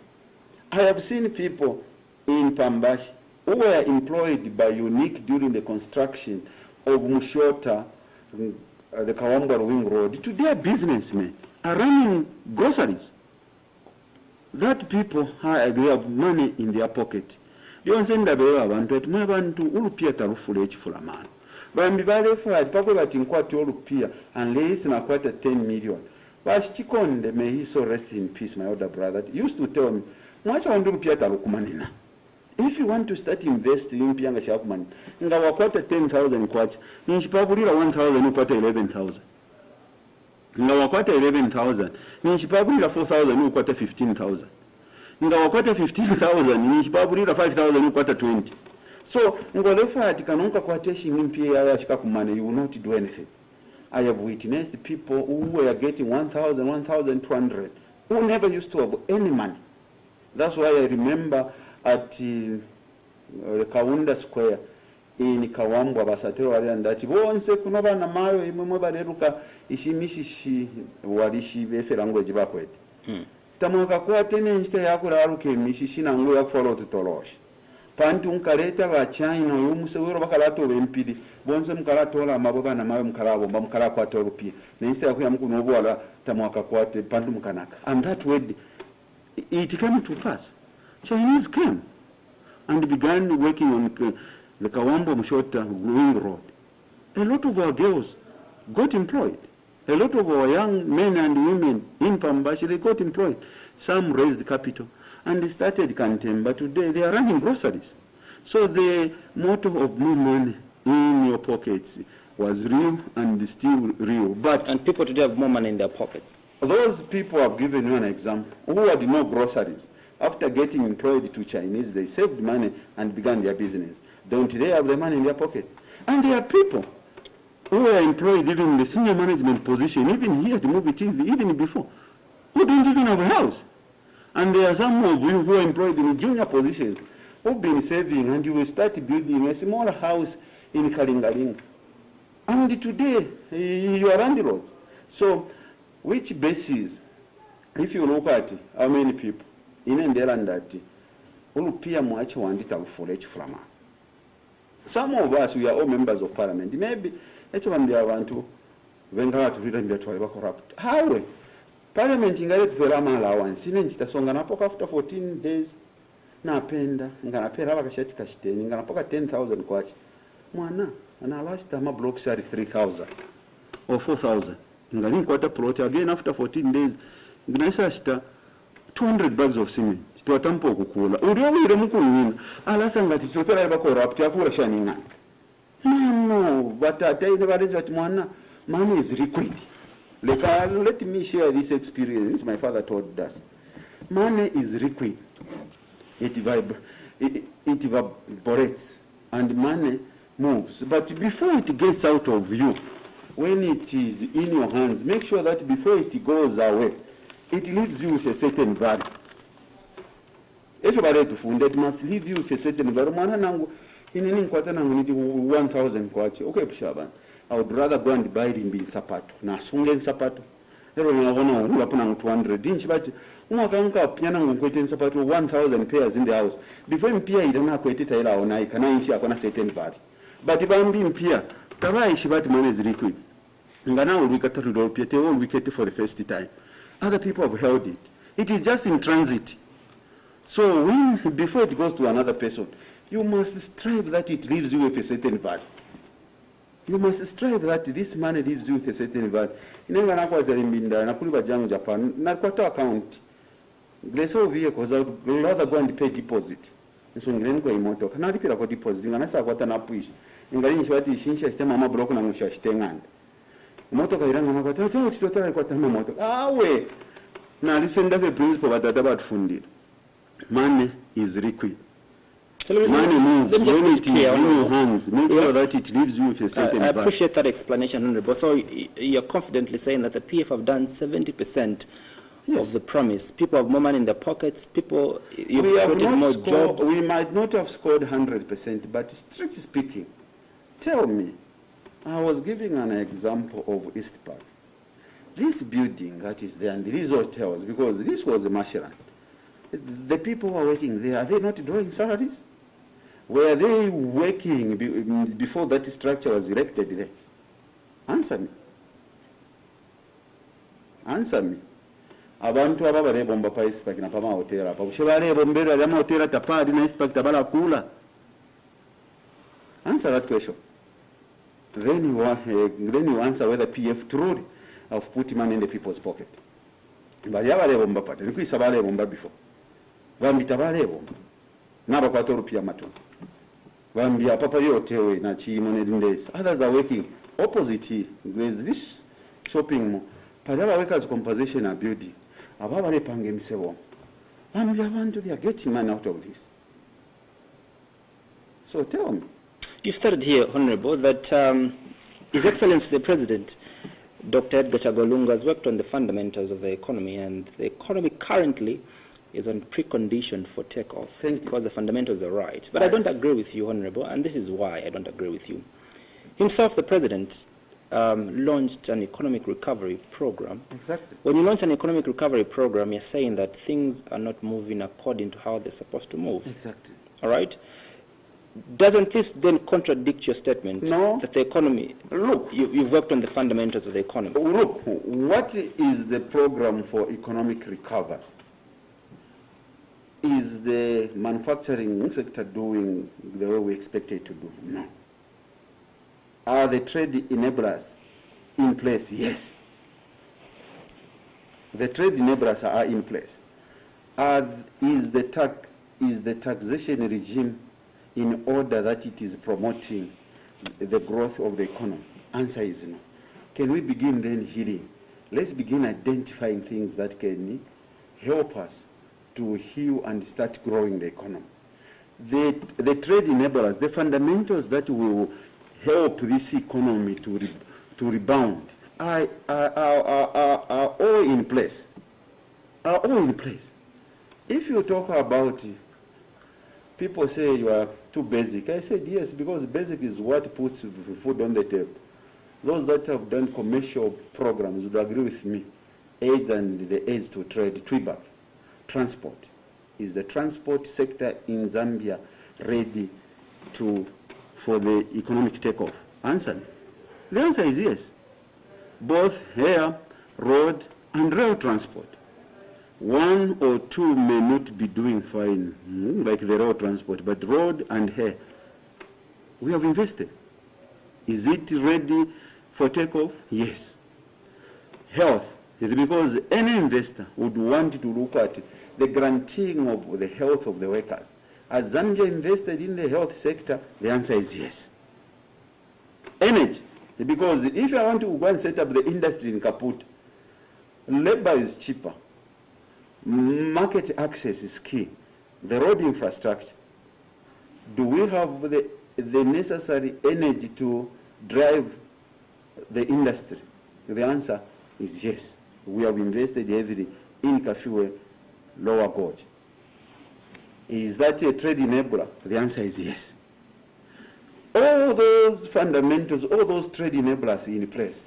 I have seen people in Pambashi who were employed by UNIC during the construction of Mushota, the Kawamba Wing Road. Today, businessmen are running groceries. That people they have money in their pocket. You understand that abantu ulupia tarufule echifulamana. Bambi balefa pako batinkwati olupia unless nakwata 10 million. Bashikonde, may he so rest in peace, my older brother, used to tell me, mwacha ondulupia tarukumanina. If you want to start investing in Pianga Shapman, nga wakwata 10,000 kwacha, ninchipabulira 1,000 ukwata 11,000. Nga wakwata 11,000, ninchipabulira 4,000 ukwata 15,000. Nga wakwata 15,000, ninchipabulira 5,000 ukwata 20. So, ngolefa atikanonka kwateshi mpia ya shikakumane, you will not do anything. I have witnessed people who were getting 1,000, 1,200, who never used to have any money. That's why I remember at Kaunda Square in Kawambwa basatero wali andati bonse kuno bana mayo imwe bareruka ishimishi walishi befe language bakwete. Tamuka kwa tene insta yakura aruke mishi na ngo yakufolo tutoloshi. Pantu nkaleta ba China yumuse wero bakalato bempidi bonse mkalatola maboba na mayo mkalabo mkala kwa torupi na insta yakuya mkuno obwala tamuka kwa te pantu mkanaka. And that way it came to pass. Chinese came and began working on the Kawambo Mshota Wing Road. A lot of our girls got employed. A lot of our young men and women in Pambashi, they got employed. Some raised capital and they started campaign, but today they are running groceries. So the motto of more money in your pockets was real and still real. And people today have more money in their pockets. Those people have given you an example who had no groceries. After getting employed to Chinese, they saved money and began their business. Don't they have the money in their pockets? And there are people who are employed even in the senior management position, even here at Muvi TV, even before, who don't even have a house. And there are some of you who are employed in junior positions, who've been saving, and you will start building a small house in Kalingaling. And today, you are landlords. So, which basis, if you look at how many people in India that ulupia mwachi wandita ufulechi flama. Some of us, we are all members of parliament. Maybe each one they want to venga to read and be corrupt. How? Parliament ingale tuvelama allowance. Ine nchitasonga napoka after 14 days. Napenda ngana pera bakashati kashiteni ngana poka 10,000 kwachi. Mwana na last time block sari 3,000 or 4,000. Ngani kwata plot again after 14 days. Ngana shita 200 bags of cement. Tuwatampo kukula. Uriawire mkunyina. Alasa ngati chotela iba corrupt yakura shaninga. No, but I tell you that mwana, money is liquid. Like, let me share this experience my father told us. Money is liquid. It evaporates and money moves. But before it gets out of you, when it is in your hands, make sure that before it goes away, it leaves you with a certain value. Everybody to fund it must leave you with a certain value. Mwana nangu, in any quarter nangu niti 1,000 kwachi. Okay, Pishaban. I would rather go and buy rimbi sapato. Na sunge sapato. Ero nangona unapuna 200 inch, but umakanka piana ngkwete sapato 1,000 pairs in the house. Before mpia idana kwete taila onai kana inchi akona certain value. But ibambi mpia tawa ishi but money is liquid. Ngana ulwikata rudolpia te ulwikete for the first time. Other people have held it. It is just in transit. So when before it goes to another person, you must strive that it leaves you with a certain value. You must strive that this money leaves you with a certain value. Inenga nakwa jarimbinda, nakuliba jangu Japan, nakwata account. They sell vehicles, I would rather go and pay deposit. So ngireni kwa imoto, kana lipira kwa deposit, nganasa kwa tanapuishi. Ingali nishwati ishinsha istema mama broko na musha ishtenganda. Moto kairanga nakwata, chao Chitotela kwa tama moto. Awe! Na lisenda the principle batadaba tufundira. Money is liquid. So money moves. Let me just when be it is clear. in your hands, make sure that it leaves you with a certain I value. appreciate that explanation, Honorable. So you're confidently saying that the PF have done 70% of the promise. People have more money in their pockets. People, you've created more jobs. We might not have scored 100%, but strictly speaking, tell me, I was giving an example of East Park. This building that is there and these hotels, because this was a Mashiran. The people who are working there, are they not drawing salaries? Were they working before that structure was erected there? Answer me. Answer me. Abantu ababa rebomba pa East Park na pa mahotela pa. Ushebale bombera ya mahotela tapadi na East Park tabala kula. Answer that question. Then you answer whether PF truly have put money in the people's pocket. But ya bale bomba pa. Nikuisa bale bomba before. Vambita balebo naba kwato rupia mato vambia papa yotewe na chimone dindes. Others are working opposite. There's this shopping mall padala workers compensation are building ababa lepange msebo vambia abantu they are getting money out of this. So tell me, You started here, Honorable, that His Excellency the President Dr. Edgar Chagolunga has worked on the fundamentals of the economy, and the economy currently is on precondition for takeoff because the fundamentals are right. But I don't agree with you, Honorable, and this is why I don't agree with you. Himself, the President, launched an economic recovery program. exactly. When you launch an economic recovery program, you're saying that things are not moving according to how they're supposed to move. Exactly. All right? Doesn't this then contradict your statement No. that the economy, Look, you've worked on the fundamentals of the economy? look, what is the program for economic recovery? Is the manufacturing sector doing the way we expect it to do? No. Are the trade enablers in place? Yes. The trade enablers are in place. Is the taxation regime in order that it is promoting the growth of the economy? Answer is no. Can we begin then healing? Let's begin identifying things that can help us to heal and start growing the economy. The trade enablers, the fundamentals that will help this economy to rebound are all in place. Are all in place. If you talk about people say you are too basic. I said yes, because basic is what puts food on the table. Those that have done commercial programs would agree with me. AIDS and the AIDS to trade, TWIBAC, transport. Is the transport sector in Zambia ready for the economic takeoff? Answer. The answer is yes. Both air, road, and rail transport. One or two may not be doing fine, like the rail transport, but road and air, we have invested. Is it ready for takeoff? Yes. Health is because any investor would want to look at the guaranteeing of the health of the workers. Has Zambia invested in the health sector? The answer is yes. Energy, because if I want to go and set up the industry in Kaput, labor is cheaper. Market access is key. The road infrastructure. Do we have the necessary energy to drive the industry? The answer is yes. We have invested heavily in Kafiwe, Lower Gorge. Is that a trade enabler? The answer is yes. All those fundamentals, all those trade enablers in place.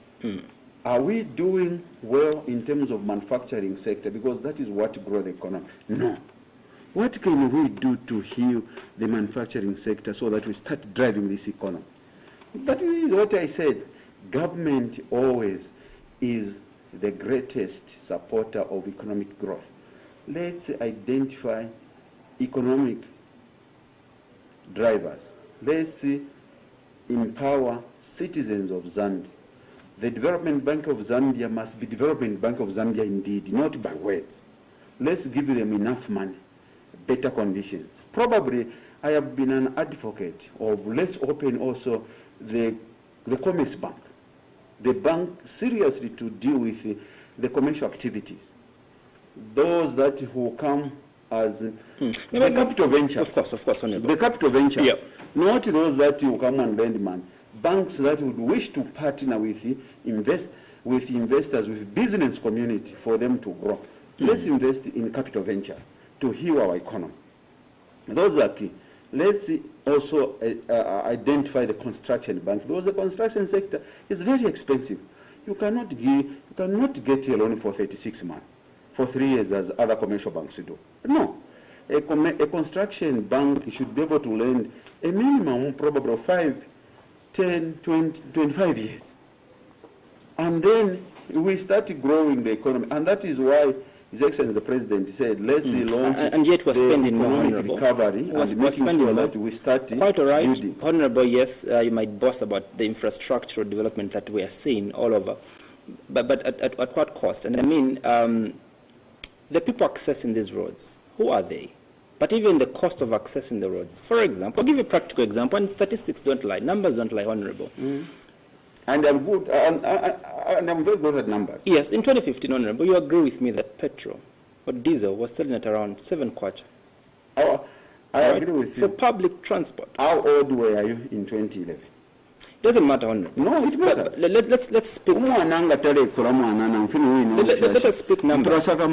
Are we doing well in terms of manufacturing sector? Because that is what grows the economy. No. What can we do to heal the manufacturing sector so that we start driving this economy? That is what I said. Government always is the greatest supporter of economic growth. Let's identify economic drivers. Let's empower citizens of Zambia. The Development Bank of Zambia must be Development Bank of Zambia indeed, not by words. Let's give them enough money, better conditions. Probably I have been an advocate of let's open also the Commerce Bank. The bank seriously to deal with the commercial activities. Those that will come as the capital ventures. Of course, Honorable. The capital ventures. Yep. Not those that will come and lend money. Banks that would wish to partner with investors, with business community for them to grow. Let's invest in capital venture to heal our economy. Those are key. Let's also identify the construction bank, because the construction sector is very expensive. You cannot get a loan for 36 months, for 3 years as other commercial banks do. No. A construction bank should be able to lend a minimum probably of 5, 10, 20, 25 years. And then we start growing the economy. And that is why His Excellency the President said, let's launch and yet we're spending more, economic recovery and making sure that we start quite all right, building. Honorable, yes, you might boast about the infrastructural development that we are seeing all over. But at what cost? And I mean, the people accessing these roads, who are they? But even the cost of accessing the roads. For example, I'll give you a practical example, and statistics don't lie, numbers don't lie, Honorable. And I'm good, and I'm very good at numbers. Yes, in 2015, Honorable, you agree with me that petrol or diesel was selling at around 7 kwacha. I agree with you. For public transport. How old were you in 2011? Doesn't matter, Honorable. No, it matters. Let's speak. Let us speak numbers. And I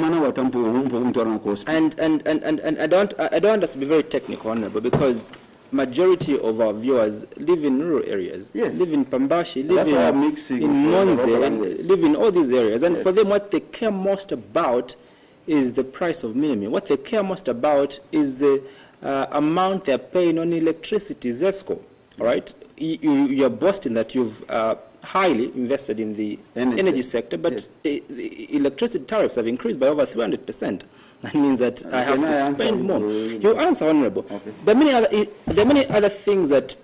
don't want us to be very technical, Honorable, because majority of our viewers live in rural areas, yes, live in Pambashi, live in Monze, and live in all these areas. And yes, for them, what they care most about is the price of minimum. What they care most about is the amount they're paying on electricity, ZESCO. All right? You're boasting that you've highly invested in the energy sector, but yes, the electricity tariffs have increased by over 300%. That means that I have to spend more. You answer, Honorable. Okay. There are many other things that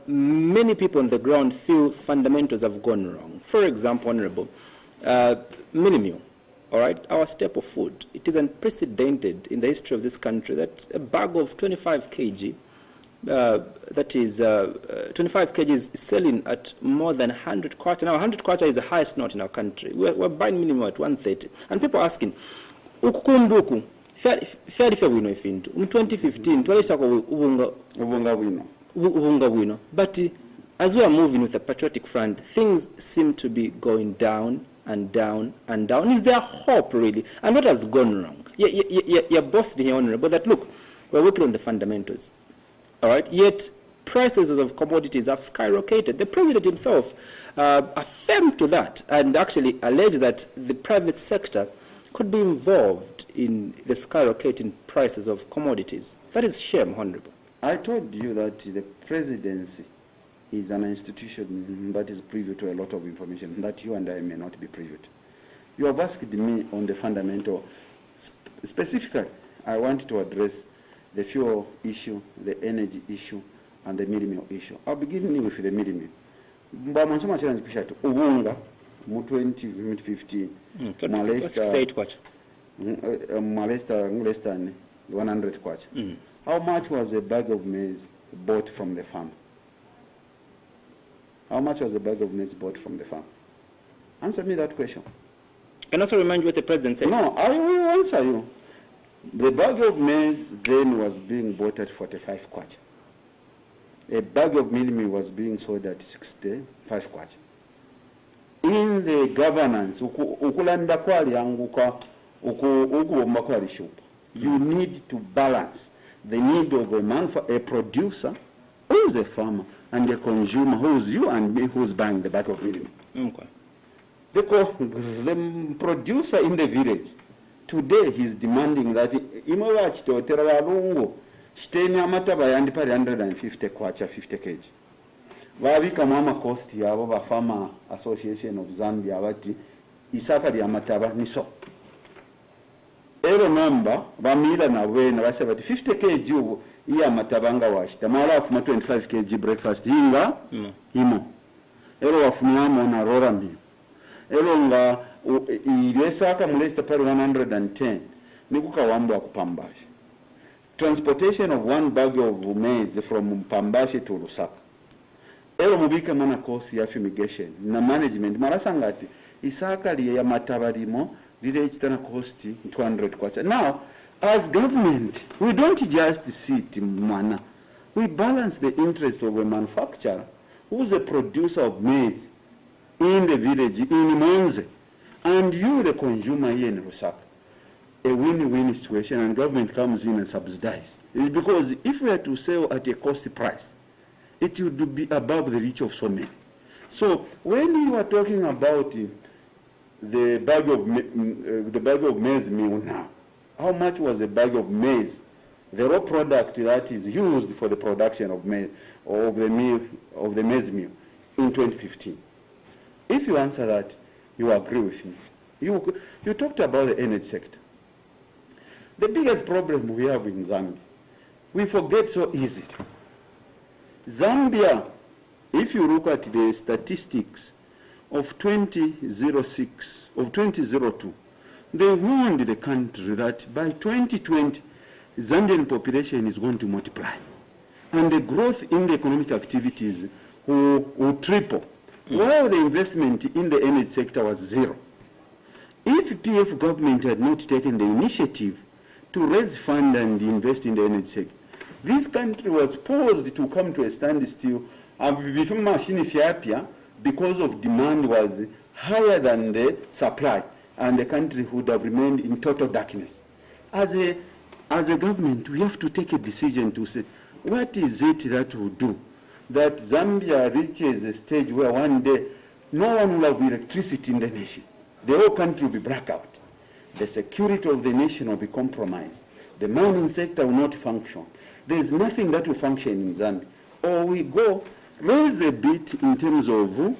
many people on the ground feel fundamentals have gone wrong. For example, Honorable, minimum, all right, our staple food. It is unprecedented in the history of this country that a bag of 25 kg, that is 25 kg is selling at more than 100 kwacha. Now, 100 kwacha is the highest note in our country. We're buying minimum at 130. And people are asking, ukukunduku, fairly fair wino ifintu. In 2015, twalisha kwa ubunga wino. But as we are moving with the patriotic front, things seem to be going down and down and down. Is there hope, really? And what has gone wrong? You're boasting here, Honorable, that look, we're working on the fundamentals. All right. Yet prices of commodities have skyrocketed. The president himself affirmed to that and actually alleged that the private sector could be involved in the skyrocketing prices of commodities. That is shame, Honorable. I told you that the presidency is an institution that is privy to a lot of information that you and I may not be privy to. You have asked me on the fundamental. Specifically, I want to address the fuel issue, the energy issue, and the meal issue. I'll begin with the meal. Mbamansoma challenge pishatu ubunga mu 2015 State kwacha. Malesta 100 kwacha. How much was a bag of maize bought from the farm? How much was a bag of maize bought from the farm? Answer me that question. Can I also remind you what the president said? No, I will answer you. The bag of maize then was being bought at 45 kwacha. A bag of meal was being sold at 65 kwacha. In the governance, ukulanda kwali anguka, ukubomba kwali shupa. You need to balance the need of a producer, who is a farmer, and a consumer, who is you and me, who is buying the bag of meal. Okay. Because the producer in the village, today he's demanding that Ronald Chitotela lungo shiteni amataba yandipali 150 kwacha 50 kg. Wabika mama cost yabo ba Farmer Association of Zambia bati isaka lya mataba niso. Ero number bamira na wena base bati 50 kg ubu iya matabanga washita mara afuma 25 kg breakfast hinga himo. Ero wafuniyamo na rora mi. Ero nga ilesaka mulesta pari 110 nikuka wambu wa kupambasha. Transportation of one bag of maize from Pambashi to Lusaka. Ero mubika mana cost ya fumigation na management marasangati isaka liye ya matabarimo lile chitana cost 200 kwacha. Now, as government, we don't just sit mana. We balance the interest of a manufacturer who's a producer of maize in the village, in Monze, and you, the consumer here in Lusaka. A win-win situation, and government comes in and subsidizes. Because if we are to sell at a cost price, it would be above the reach of so many. So when you are talking about the bag of maize meal now, how much was a bag of maize, the raw product that is used for the production of maize, of the maize meal in 2015? If you answer that, you agree with me. You talked about the energy sector. The biggest problem we have in Zambia, we forget so easily. Zambia, if you look at the statistics of 2006, of 2002, they warned the country that by 2020, Zambian population is going to multiply. And the growth in the economic activities will triple, while the investment in the energy sector was zero. If PF government had not taken the initiative to raise funds and invest in the energy sector, this country was posed to come to a standstill because of demand was higher than the supply, and the country would have remained in total darkness. As a government, we have to take a decision to say, what is it that will do that Zambia reaches a stage where one day no one will have electricity in the nation? The whole country will be blackout. The security of the nation will be compromised. The mining sector will not function. There is nothing that will function in Zambia. Or we go raise a bit in terms of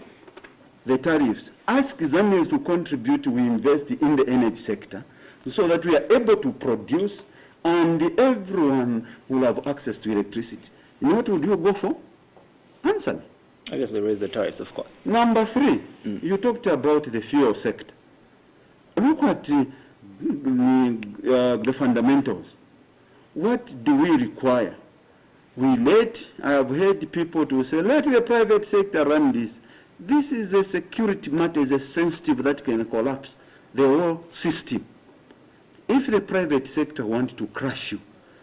the tariffs. Ask Zambians to contribute, we invest in the energy sector so that we are able to produce and everyone will have access to electricity. You know what would you go for? Answer me. I guess they raise the tariffs, of course. Number 3, you talked about the fuel sector. Look at the fundamentals. What do we require? I have heard people to say, let the private sector run this. This is a security matter, is a sensitive that can collapse the whole system. If the private sector wants to crush you,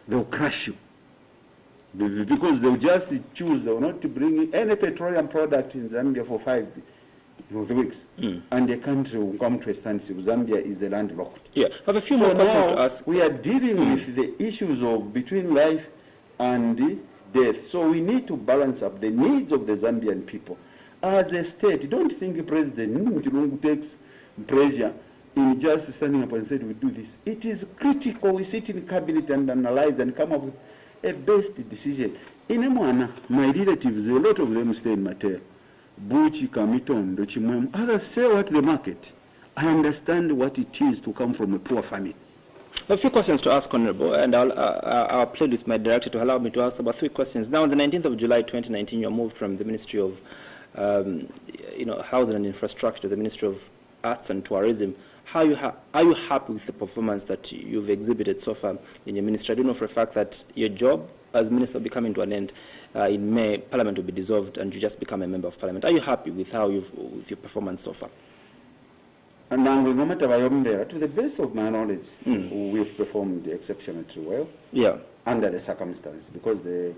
they'll crush you. Because they'll just choose, they will not bring any petroleum product in Zambia for the weeks, and the country will come to a standstill. Zambia is a landlocked. Yeah, I have a few more questions to ask. We are dealing with the issues of between life and death. So we need to balance up the needs of the Zambian people. As a state, don't think President Nkurunziza takes pleasure in just standing up and saying we do this. It is critical. We sit in cabinet and analyze and come up with a best decision. In Emwana, my relatives, a lot of them stay in Mateo. Buchi, Kamiton, Dochimwem, others sell at the market. I understand what it is to come from a poor family. A few questions to ask, Honorable, and I'll plead with my director to allow me to ask about 3 questions. Now, on the 19th of July 2019, you moved from the Ministry of Housing and Infrastructure to the Ministry of Arts and Tourism. Are you happy with the performance that you've exhibited so far in your ministry? I do know for a fact that your job as minister will be coming to an end in May. Parliament will be dissolved, and you just become a member of Parliament. Are you happy with with your performance so far? And now, no matter where I'm there, to the best of my knowledge, we've performed exceptionally well. Yeah. Under the circumstances, because the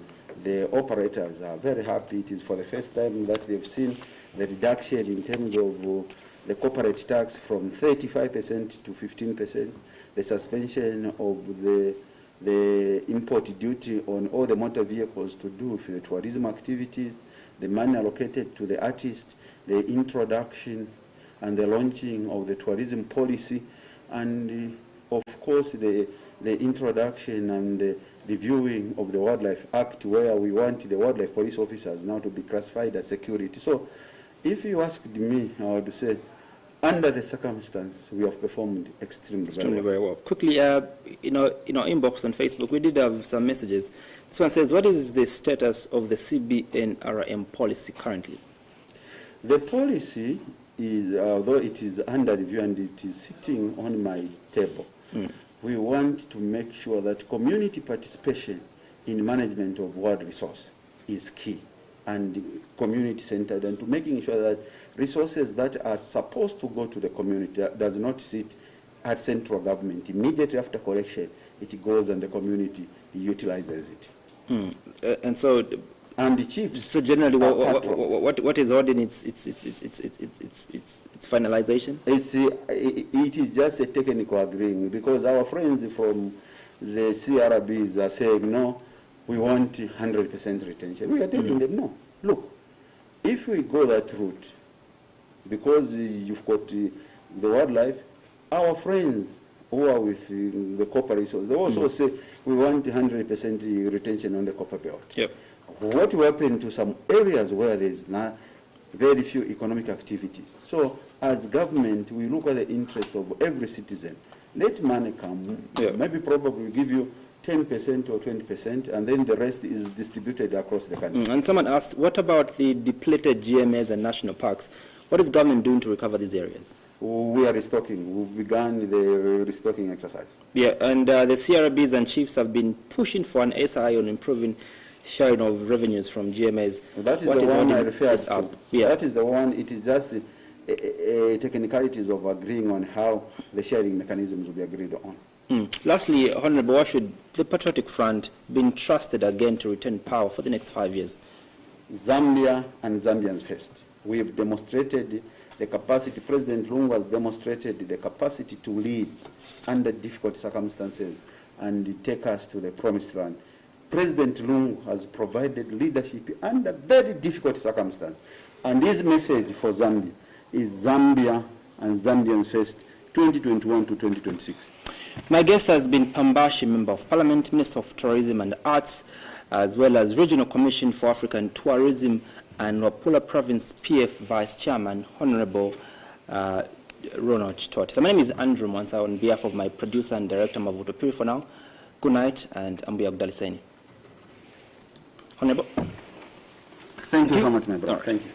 operators are very happy. It is for the first time that they've seen the reduction in terms of the corporate tax from 35% to 15%, the suspension of the import duty on all the motor vehicles to do with the tourism activities, the money allocated to the artist, the introduction and the launching of the tourism policy, and of course the introduction and the reviewing of the Wildlife Act, where we want the wildlife police officers now to be classified as security. So if you asked me, I would say, under the circumstance, we have performed extremely very well. Quickly, in our inbox on Facebook, we did have some messages. This one says, what is the status of the CBNRM policy currently? The policy is, although it is under review and it is sitting on my table, we want to make sure that community participation in management of wild resource is key and community-centered, and to making sure that resources that are supposed to go to the community does not sit at central government. Immediately after collection, it goes and the community utilizes it. And the chiefs. So generally, what is holding its finalization? It is just a technical agreeing, because our friends from the CRBs are saying, no, we want 100% retention. We are telling them, no. Look, if we go that route, because you've got the wildlife, our friends who are with the copper resource, they also say we want 100% retention on the copper belt. Yep. What will happen to some areas where there is very few economic activities? So as government, we look at the interest of every citizen. Let money come, maybe probably give you 10% or 20%, and then the rest is distributed across the country. And someone asked, what about the depleted GMAs and national parks? What is government doing to recover these areas? We are restocking. We've begun the restocking exercise. Yeah, and the CRBs and chiefs have been pushing for an SI on improving sharing of revenues from GMAs. That is the one I referred to. Yeah. That is the one. It is just technicalities of agreeing on how the sharing mechanisms will be agreed on. Lastly, Honorable, why should the Patriotic Front be entrusted again to retain power for the next 5 years? Zambia and Zambians first. We have demonstrated the capacity. President Lungu has demonstrated the capacity to lead under difficult circumstances and take us to the promised land. President Lungu has provided leadership under very difficult circumstances. And his message for Zambia is Zambia and Zambians first, 2021 to 2026. My guest has been Pambashi, Member of Parliament, Minister of Tourism and Arts, as well as Regional Commission for African Tourism and Wapula Province PF Vice Chairman, Honorable Ronald Chitotela. My name is Andrew Mwansa, on behalf of my producer and director, Mavuto Piri, for now. Good night, and Ambuya Gudaliseni. Honorable. Thank you very much, my brother. Thank you.